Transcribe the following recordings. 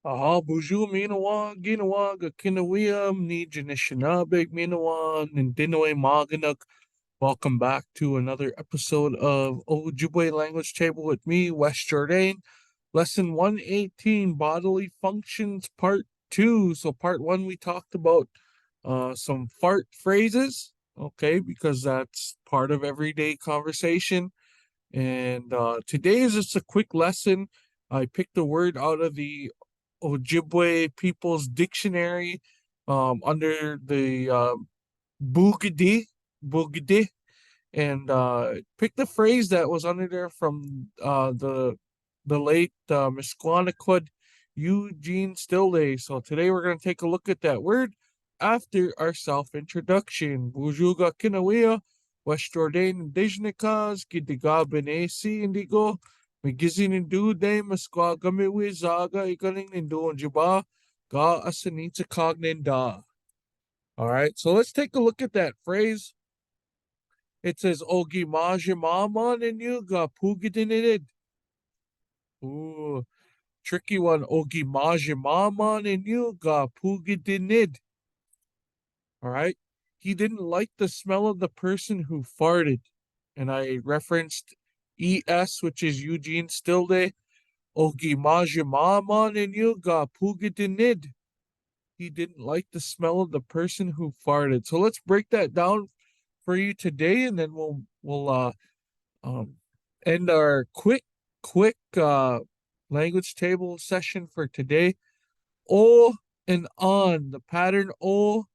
Aha, bonjour, minawa, ginawa, gakinawiyam, ni janishinabig, minawa, nindinoy maganak. Welcome back to another episode of Ojibwe Language Table with me, Wes Jourdain. Lesson 118, Bodily Functions, Part 2. So part 1, we talked about some fart phrases, okay, because that's part of everyday conversation. And today is just a quick lesson. I picked a word out of the Ojibwe People's Dictionary under the Boogadi, Boogadi, and picked a phrase that was under there from the late Misquaniquid Eugene Stillday. So today we're going to take a look at that word after our self-introduction. Bujuga Kinawea, West Jordan Indigenicas, Gidiga Benesi Indigo, Magizine Indu de Mesqua Gamiwi Zaga Ikaling Nindu and Juba, Ga Asanita Cognenda. All right, so let's take a look at that phrase. It says Ogi Majimaman and Yuga Pugidinid. Ooh, tricky one. Ogi Majimaman and Yuga Pugidinid. All right. He didn't like the smell of the person who farted. And I referenced ES, which is Eugene Stilde. Ogi Majimaman and Yuga Pugidinid. He didn't like the smell of the person who farted. So let's break that down for you today, and then we'll um, end our quick language table session for today. O and on, the pattern O,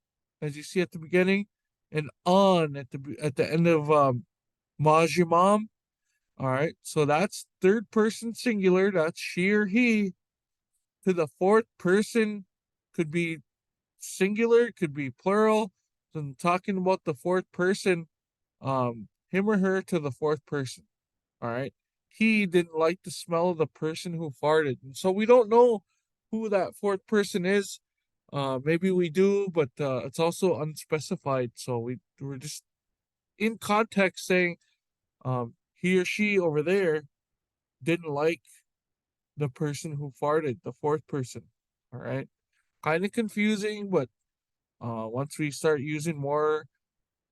as you see at the beginning, and on at the end of Majimam. All right, so that's third person singular. That's she or he. To the fourth person could be singular, could be plural. So I'm talking about the fourth person, him or her to the fourth person. All right. He didn't like the smell of the person who farted. And so we don't know who that fourth person is. Maybe we do, but it's also unspecified. So we're just in context saying he or she over there didn't like the person who farted, the fourth person. All right. Kind of confusing, but once we start using more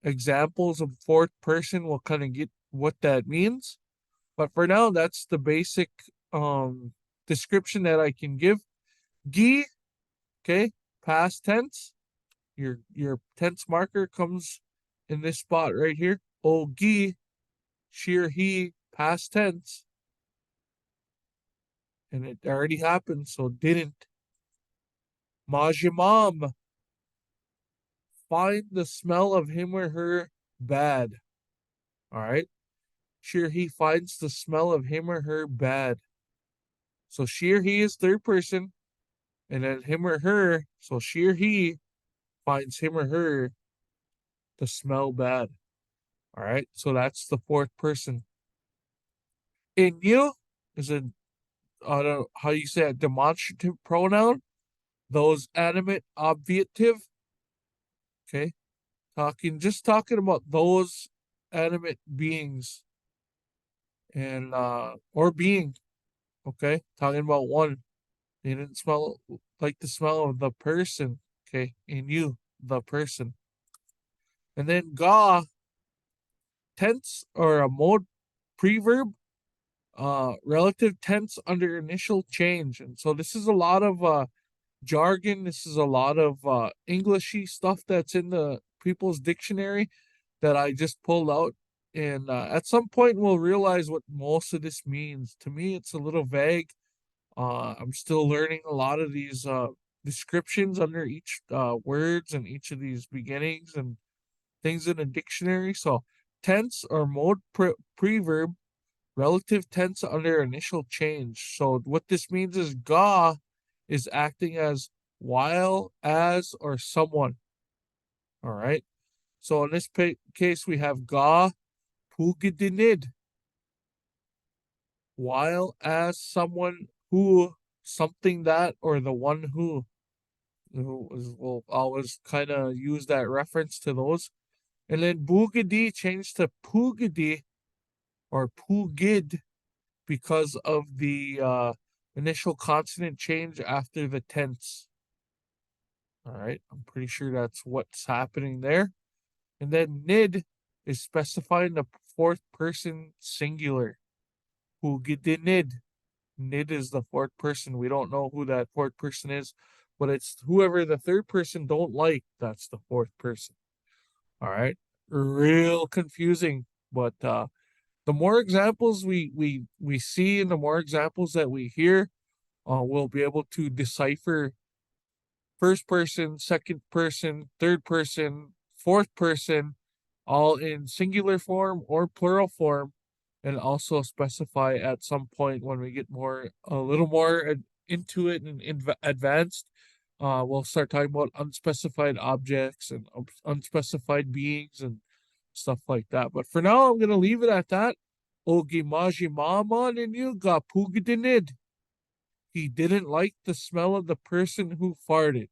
examples of fourth person, we'll kind of get what that means. But for now, that's the basic description that I can give. Gi, okay, past tense. Your tense marker comes in this spot right here. O gi, she or he, past tense. And it already happened, so didn't. Majimam, find the smell of him or her bad. All right. She or he finds the smell of him or her bad. So she or he is third person, and then him or her, so she or he finds him or her to smell bad. All right, so that's the fourth person. In you is a I don't know how you say it, demonstrative pronoun. Those animate obviative. Okay, talking about those animate beings and or being. Okay, talking about one. They didn't smell like the smell of the person. Okay, in you, the person. And then ga, tense or a mode preverb, relative tense under initial change. And so this is a lot of jargon. This is a lot of Englishy stuff that's in the People's Dictionary that I just pulled out. And at some point, we'll realize what most of this means. To me, it's a little vague. I'm still learning a lot of these descriptions under each words and each of these beginnings and things in a dictionary. So tense or mode preverb, relative tense under initial change. So what this means is ga is acting as while, as, or someone. All right. So in this case, we have ga pugidinid, while, as, someone, who, something that, or the one who. We'll always kind of use that reference to those. And then boogadi changed to pugadi or pugid because of the initial consonant change after the tense. All right, I'm pretty sure that's what's happening there. And then nid is specifying the fourth person singular. Who did nid? Nid is the fourth person. We don't know who that fourth person is, but it's whoever the third person don't like, that's the fourth person. All right. Real confusing, but the more examples we see and the more examples that we hear, we'll be able to decipher first person, second person, third person, fourth person, all in singular form or plural form, and also specify at some point when we get a little more into it and advanced. We'll start talking about unspecified objects and unspecified beings and stuff like that. But for now, I'm gonna leave it at that. Ogimaji mama ninyu ga pugidinid. He didn't like the smell of the person who farted.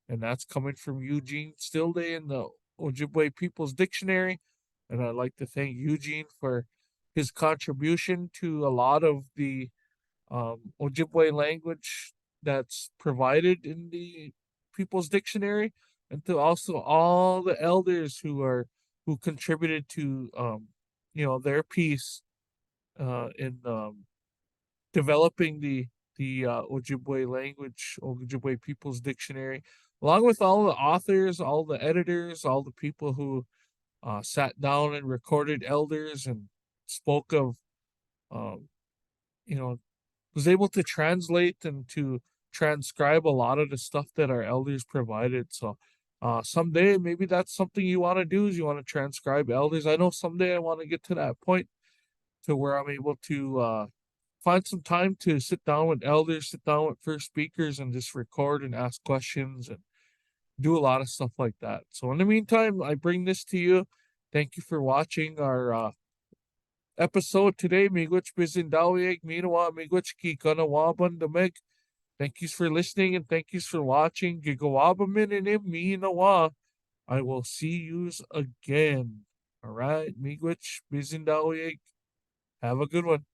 And that's coming from Eugene Stilday in the Ojibwe People's Dictionary. And I'd like to thank Eugene for his contribution to a lot of the Ojibwe language that's provided in the People's Dictionary, and to also all the elders who contributed to their piece in developing the Ojibwe language, Ojibwe People's Dictionary, along with all the authors, all the editors, all the people who sat down and recorded elders and spoke of, um, you know, was able to translate and to transcribe a lot of the stuff that our elders provided. So someday maybe that's something you want to do is you want to transcribe elders. I know someday I want to get to that point to where I'm able to find some time to sit down with elders, sit down with first speakers, and just record and ask questions and do a lot of stuff like that. So in the meantime, I bring this to you. Thank you for watching our episode today. Miigwech Bizindawieg, Minawa, Miigwech Kikanawaban Dameg. Thank you for listening and thank you for watching. Gigawabamin and Minawa. I will see yous again. All right, Miigwech Bizindawieg. Have a good one.